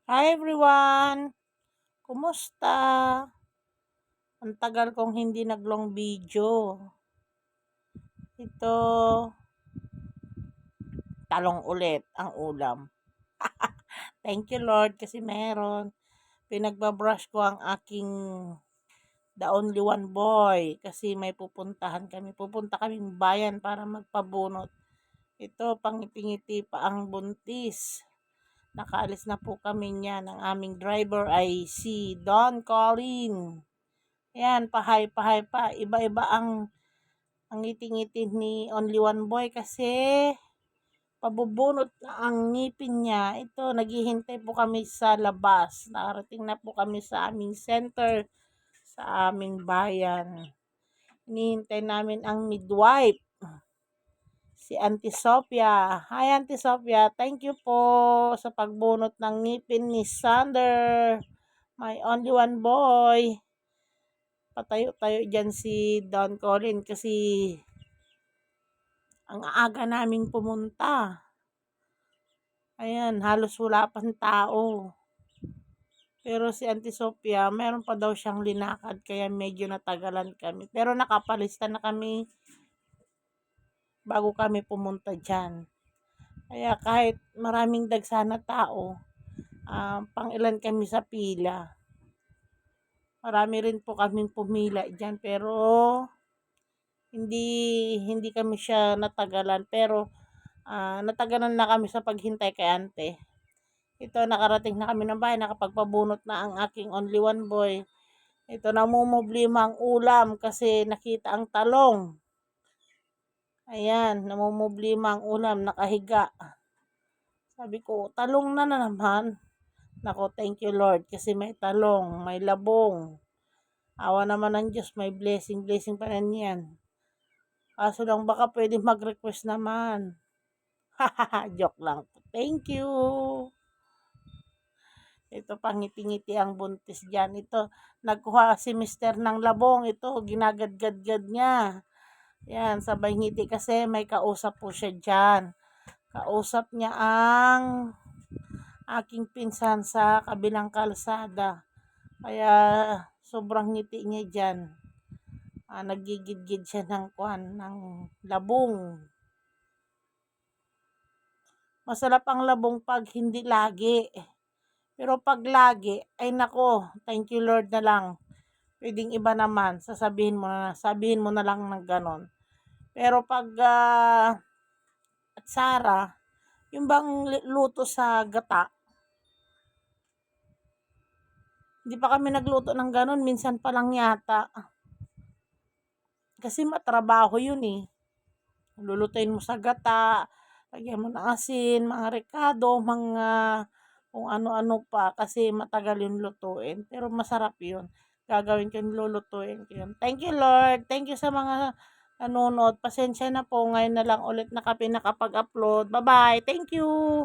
Hi everyone! Kumusta? Ang tagal kong hindi naglong video. Ito, talong ulit ang ulam. Thank you Lord kasi meron. Pinagbabrush ko ang aking the only one boy kasi may pupuntahan kami. Pupunta kaming bayan para magpabunot. Ito, pangiti-ngiti pa ang buntis. Nakaalis na po kami niyan. Ang aming driver ay si Don Colin. Ayan, pahay-pahay pa. Iba-iba ang ngiti-ngiti ni Only One Boy kasi pabubunot na ang ngipin niya. Ito, naghihintay po kami sa labas. Nakarating na po kami sa aming center, sa aming bayan. Hinihintay namin ang midwife, si Auntie Sophia. Hi Auntie Sophia, thank you po sa pagbunot ng ngipin ni Sander, my only one boy. Patayo-tayo dyan si Don Colin kasi ang aga naming pumunta. Ayan, halos wala pang tao. Pero si Auntie Sophia, meron pa daw siyang linakad kaya medyo natagalan kami. Pero nakapalista na kami bago kami pumunta dyan. Kaya kahit maraming dagsana tao, pang ilan kami sa pila. Marami rin po kaming pumila dyan pero hindi kami siya natagalan. Pero natagalan na kami sa paghintay kay ante. Ito, nakarating na kami ng bahay, nakapagpabunot na ang aking only one boy. Ito, namumублima ang ulam kasi nakita ang talong. Ayan, namumублima ang ulam, nakahiga. Sabi ko, talong na naman. Nako, thank you Lord kasi may talong, may labong. Awa naman ng Diyos, may blessing pa rin yan. Kaso lang baka pwede mag-request naman. Hahaha, joke lang. Thank you. Ito, pangiti-ngiti ang buntis dyan. Ito, nagkuha si Mr. ng labong. Ito, ginagad-gad-gad niya. Yan, sabay ngiti kasi may kausap po siya dyan. Kausap niya ang aking pinsan sa kabilang kalsada. Kaya, sobrang ngiti niya dyan. Nagigid-gid siya ng labong. Masarap ang labong pag hindi lagi. Pero pag lagi, ay nako, thank you Lord na lang. Pwedeng iba naman, sabihin mo na lang ng ganon. Pero pag at Sara, yung bang luto sa gata, hindi pa kami nagluto ng ganon, minsan pa lang yata. Kasi matrabaho yun eh. Lulutuin mo sa gata, lagyan mo ng asin, mga rekado, mga kung ano-ano pa kasi matagal yung lutuin. Pero masarap yun. Gagawin ko yung lulutuin ko yun. Thank you Lord. Thank you sa mga nanonood. Pasensya na po. Ngayon na lang ulit na kami nakapag-upload. Bye-bye. Thank you.